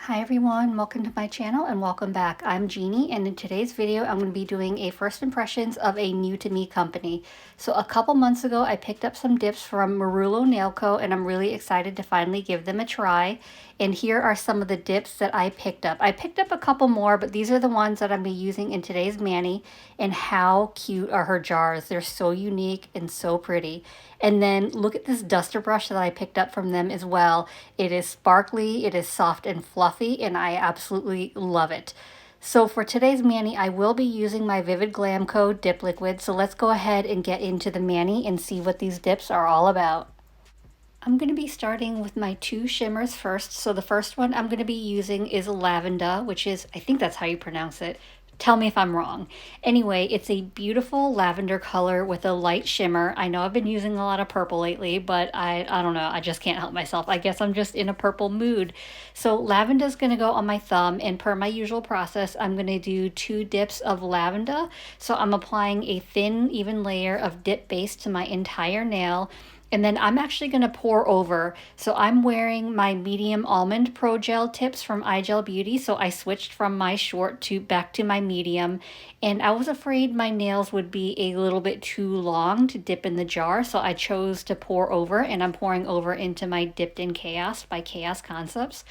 Hi everyone, welcome to my channel and welcome back. I'm Jeannie, and in today's video I'm going to be doing a first impressions of a new to me company. So a couple months ago I picked up some dips from Marullo Nail Co and I'm really excited to finally give them a try. And here are some of the dips that I picked up. I picked up a couple more, but these are the ones that I'm going to be using in today's mani. And how cute are her jars. They're so unique and so pretty. And then look at this duster brush that I picked up from them as well. It is sparkly, it is soft and fluffy, and I absolutely love it. So for today's mani, I will be using my Vivid Glam Co dip liquid. So let's go ahead and get into the mani and see what these dips are all about. I'm going to be starting with my two shimmers first. So the first one I'm going to be using is Lavanda, which is, I think that's how you pronounce it. Tell me if I'm wrong. Anyway, it's a beautiful lavender color with a light shimmer. I know I've been using a lot of purple lately, but I don't know. I just can't help myself. I guess I'm just in a purple mood. So lavender is going to go on my thumb, and per my usual process, I'm going to do 2 dips of lavender. So I'm applying a thin, even layer of dip base to my entire nail. And then I'm actually going to pour over. So I'm wearing my medium almond pro gel tips from iGel Beauty. So I switched from my short to back to my medium. And I was afraid my nails would be a little bit too long to dip in the jar. So I chose to pour over, and I'm pouring over into my Dipped in Chaos by Chaos Concepts.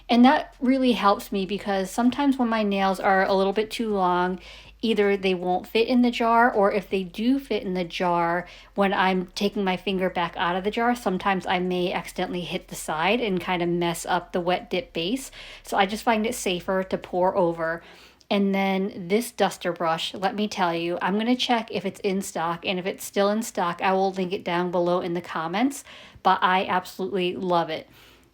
And that really helps me because sometimes when my nails are a little bit too long, either they won't fit in the jar, or if they do fit in the jar, when I'm taking my finger back out of the jar, sometimes I may accidentally hit the side and kind of mess up the wet dip base. So I just find it safer to pour over. And then this duster brush, let me tell you, I'm going to check if it's in stock, and if it's still in stock, I will link it down below in the comments, but I absolutely love it.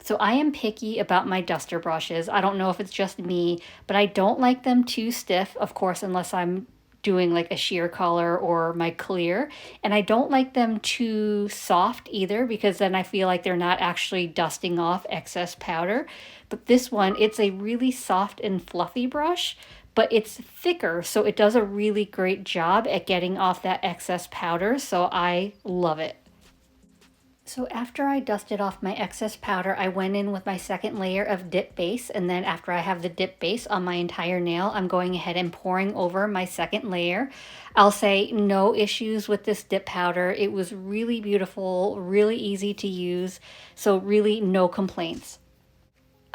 So I am picky about my duster brushes. I don't know if it's just me, but I don't like them too stiff, of course, unless I'm doing like a sheer color or my clear. And I don't like them too soft either, because then I feel like they're not actually dusting off excess powder. But this one, it's a really soft and fluffy brush, but it's thicker, so it does a really great job at getting off that excess powder. So I love it. So after I dusted off my excess powder, I went in with my second layer of dip base, and then after I have the dip base on my entire nail, I'm going ahead and pouring over my second layer. I'll say no issues with this dip powder. It was really beautiful, really easy to use, so really no complaints.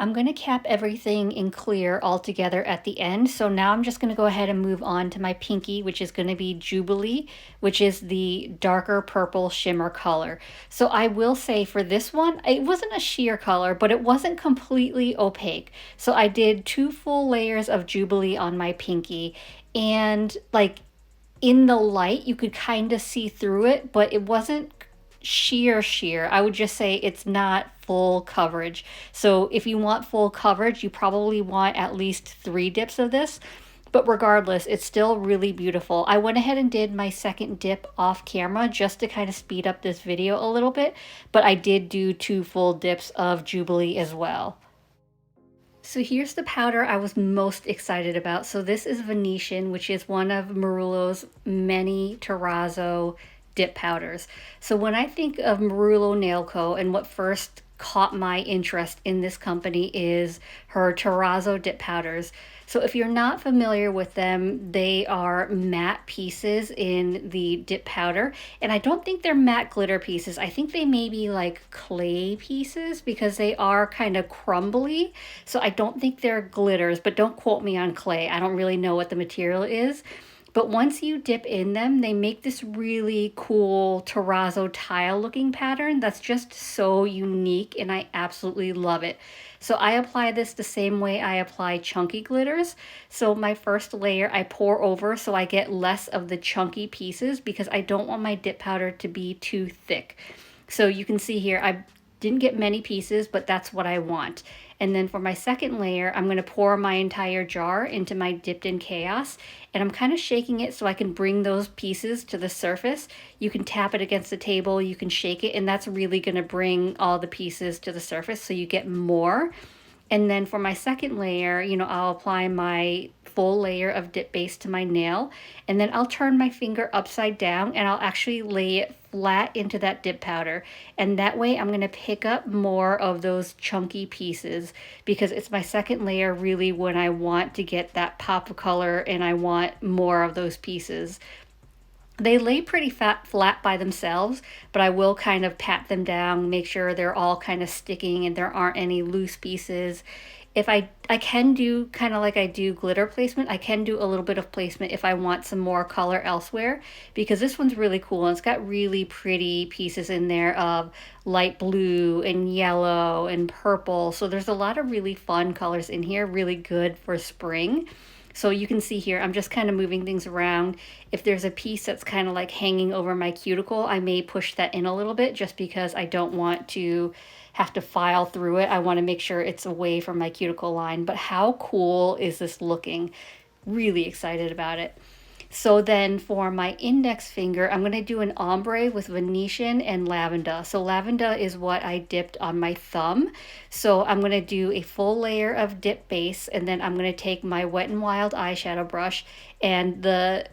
I'm going to cap everything in clear all together at the end. So now I'm just going to go ahead and move on to my pinky, which is going to be Jubilee, which is the darker purple shimmer color. So I will say for this one, it wasn't a sheer color, but it wasn't completely opaque. So I did 2 full layers of Jubilee on my pinky, and like in the light, you could kind of see through it, but it wasn't sheer. I would just say it's not full coverage. So if you want full coverage, you probably want at least 3 dips of this. But regardless, it's still really beautiful. I went ahead and did my second dip off camera just to kind of speed up this video a little bit, but I did do 2 full dips of Jubilee as well. So here's the powder I was most excited about. So this is Venetian, which is one of Marullo's many Terrazzo dip powders. So when I think of Marullo Nail Co, and what first caught my interest in this company is her Terrazzo dip powders. So if you're not familiar with them, they are matte pieces in the dip powder. And I don't think they're matte glitter pieces. I think they may be like clay pieces because they are kind of crumbly. So I don't think they're glitters, but don't quote me on clay. I don't really know what the material is. But once you dip in them, they make this really cool terrazzo tile looking pattern that's just so unique, and I absolutely love it. So I apply this the same way I apply chunky glitters. So my first layer I pour over so I get less of the chunky pieces because I don't want my dip powder to be too thick. So you can see here, I didn't get many pieces, but that's what I want. And then for my second layer, I'm going to pour my entire jar into my Dipped in Chaos. And I'm kind of shaking it so I can bring those pieces to the surface. You can tap it against the table, you can shake it, and that's really going to bring all the pieces to the surface so you get more. And then for my second layer, I'll apply my full layer of dip base to my nail, and then I'll turn my finger upside down and I'll actually lay it flat into that dip powder. And that way I'm going to pick up more of those chunky pieces, because it's my second layer really when I want to get that pop of color and I want more of those pieces. They lay pretty flat by themselves, but I will kind of pat them down, make sure they're all kind of sticking and there aren't any loose pieces. If I can do kind of like I do glitter placement, I can do a little bit of placement if I want some more color elsewhere, because this one's really cool and it's got really pretty pieces in there of light blue and yellow and purple. So there's a lot of really fun colors in here, really good for spring. So you can see here, I'm just kind of moving things around. If there's a piece that's kind of like hanging over my cuticle, I may push that in a little bit just because I don't want to have to file through it. I want to make sure it's away from my cuticle line. But how cool is this looking? Really excited about it. So then for my index finger, I'm going to do an ombre with Venetian and Lavanda. So Lavanda is what I dipped on my thumb. So I'm going to do a full layer of dip base, and then I'm going to take my Wet n Wild eyeshadow brush, and the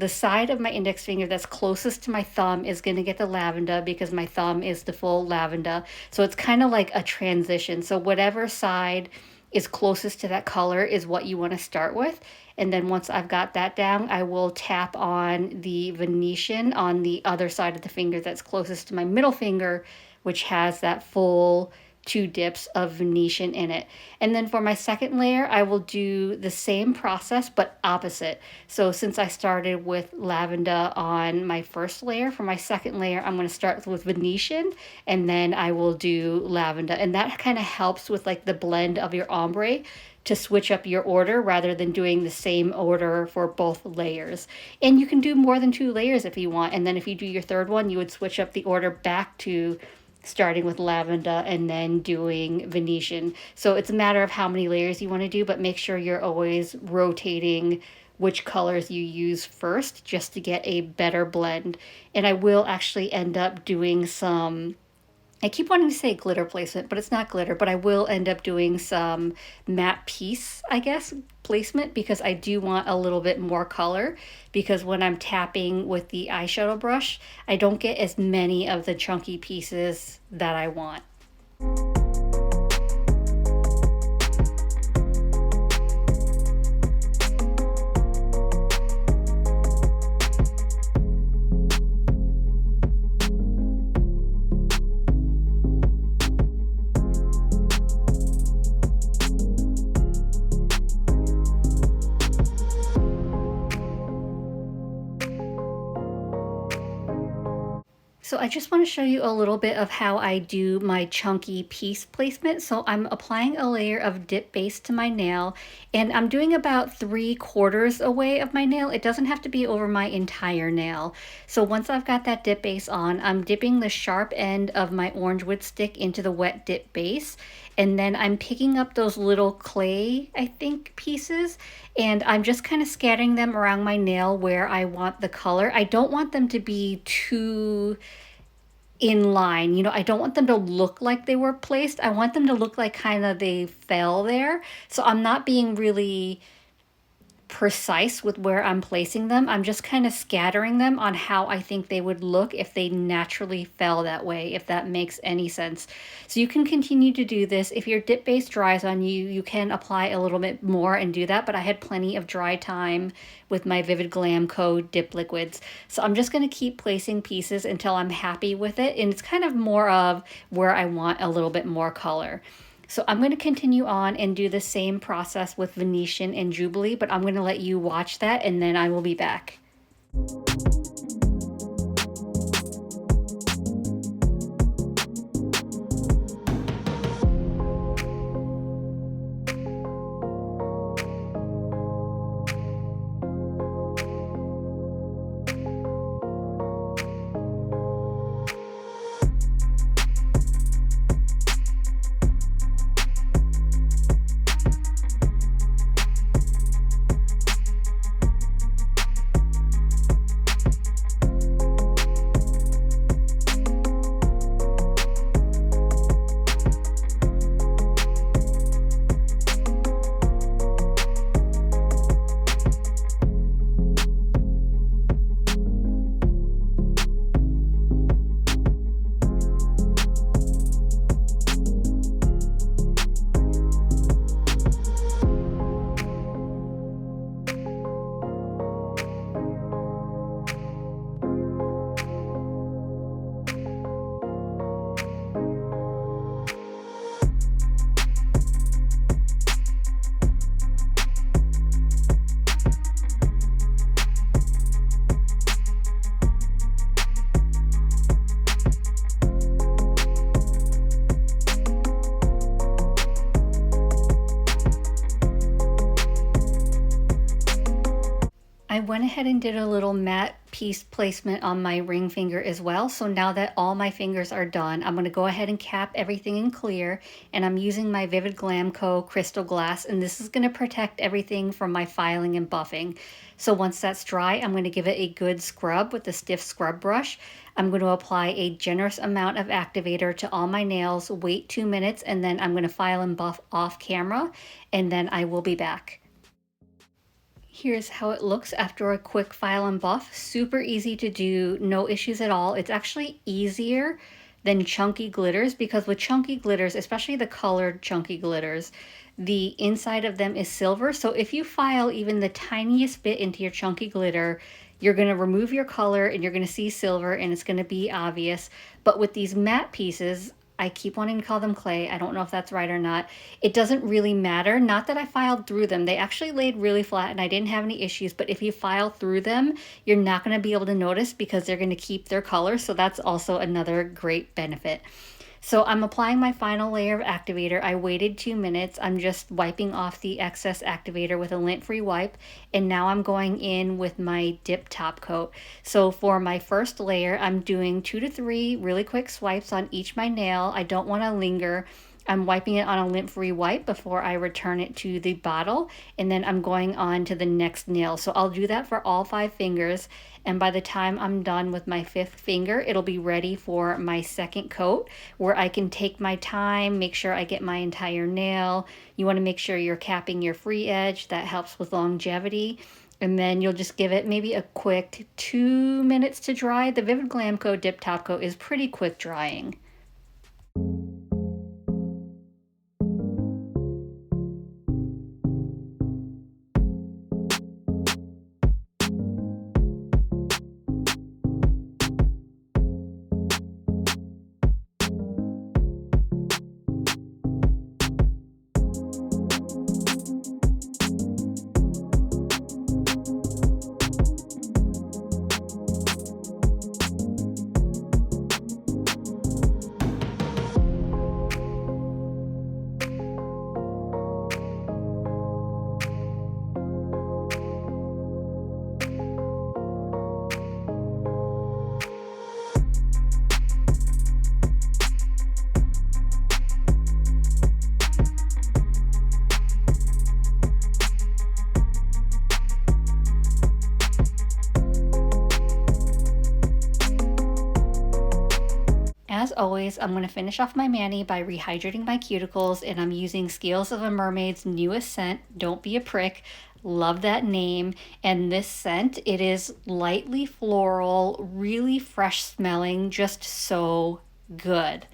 side of my index finger that's closest to my thumb is going to get the lavender because my thumb is the full lavender. So it's kind of like a transition. So whatever side is closest to that color is what you want to start with. And then once I've got that down, I will tap on the Venetian on the other side of the finger that's closest to my middle finger, which has that full 2 dips of Venetian in it. And then for my second layer, I will do the same process but opposite. So since I started with lavender on my first layer, for my second layer I'm going to start with Venetian and then I will do lavender. And that kind of helps with like the blend of your ombre, to switch up your order rather than doing the same order for both layers. And you can do more than 2 layers if you want. And then if you do your third one, you would switch up the order back to starting with lavender and then doing Venetian. So it's a matter of how many layers you want to do, but make sure you're always rotating which colors you use first just to get a better blend. And I will actually end up doing some, I keep wanting to say glitter placement, but it's not glitter, but I will end up doing some matte piece, I guess, placement, because I do want a little bit more color, because when I'm tapping with the eyeshadow brush, I don't get as many of the chunky pieces that I want. So I just want to show you a little bit of how I do my chunky piece placement. So I'm applying a layer of dip base to my nail, and I'm doing about 3/4 away of my nail. It doesn't have to be over my entire nail. So once I've got that dip base on, I'm dipping the sharp end of my orange wood stick into the wet dip base, and then I'm picking up those little clay, I think, pieces, and I'm just kind of scattering them around my nail where I want the color. I don't want them to be too in line, you know, I don't want them to look like they were placed. I want them to look like kind of they fell there. So I'm not being really precise with where I'm placing them. I'm just kind of scattering them on how I think they would look if they naturally fell that way, if that makes any sense. So you can continue to do this. If your dip base dries on you, you can apply a little bit more and do that, but I had plenty of dry time with my Vivid Glam Co dip liquids. So I'm just going to keep placing pieces until I'm happy with it, and it's kind of more of where I want a little bit more color. So I'm going to continue on and do the same process with Venetian and Jubilee, but I'm going to let you watch that and then I will be back. went ahead and did a little matte piece placement on my ring finger as well. So now that all my fingers are done, I'm going to go ahead and cap everything in clear. And I'm using my Vivid Glam Co crystal glass, and this is going to protect everything from my filing and buffing. So once that's dry, I'm going to give it a good scrub with the stiff scrub brush. I'm going to apply a generous amount of activator to all my nails, wait 2 minutes, and then I'm going to file and buff off camera, and then I will be back. Here's how it looks after a quick file and buff. Super easy to do, no issues at all. It's actually easier than chunky glitters, because with chunky glitters, especially the colored chunky glitters, the inside of them is silver. So if you file even the tiniest bit into your chunky glitter, you're going to remove your color and you're going to see silver, and it's going to be obvious. But with these matte pieces, I keep wanting to call them clay. I don't know if that's right or not. It doesn't really matter. Not that I filed through them. They actually laid really flat and I didn't have any issues. But if you file through them, you're not going to be able to notice because they're going to keep their color. So that's also another great benefit. So I'm applying my final layer of activator. I waited 2 minutes. I'm just wiping off the excess activator with a lint-free wipe. And now I'm going in with my dip top coat. So for my first layer, I'm doing 2 to 3 really quick swipes on each my nail. I don't want to linger. I'm wiping it on a lint-free wipe before I return it to the bottle, and then I'm going on to the next nail. So I'll do that for all 5 fingers, and by the time I'm done with my 5th finger, it'll be ready for my second coat, where I can take my time, make sure I get my entire nail. You want to make sure you're capping your free edge. That helps with longevity. And then you'll just give it maybe a quick 2 minutes to dry. The Vivid Glam Co Dip Top Coat is pretty quick drying. As always, I'm going to finish off my mani by rehydrating my cuticles, and I'm using Scales of a Mermaid's newest scent, Don't Be a Prick. Love that name. And this scent, it is lightly floral, really fresh smelling, just so good.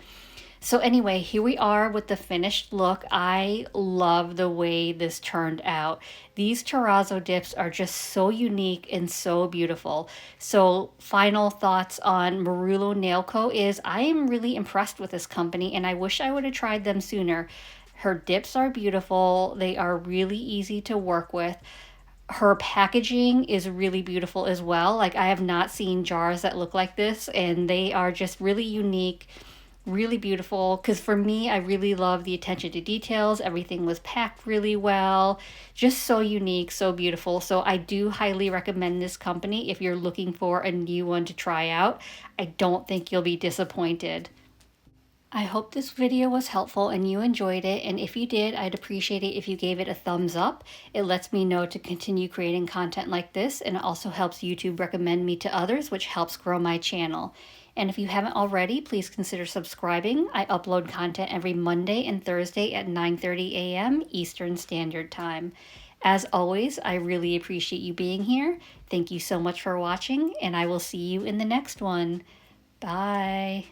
So anyway, here we are with the finished look. I love the way this turned out. These Terrazzo dips are just so unique and so beautiful. So final thoughts on Marullo Nail Co is I am really impressed with this company, and I wish I would have tried them sooner. Her dips are beautiful. They are really easy to work with. Her packaging is really beautiful as well. Like, I have not seen jars that look like this, and they are just really unique, really beautiful. Because for me, I really love the attention to details. Everything was packed really well, just so unique, so beautiful. So I do highly recommend this company if you're looking for a new one to try out. I don't think you'll be disappointed. I hope this video was helpful and you enjoyed it, and if you did, I'd appreciate it if you gave it a thumbs up. It lets me know to continue creating content like this, and it also helps YouTube recommend me to others, which helps grow my channel. And if you haven't already, please consider subscribing. I upload content every Monday and Thursday at 9:30 a.m. Eastern Standard Time. As always, I really appreciate you being here. Thank you so much for watching, and I will see you in the next one. Bye.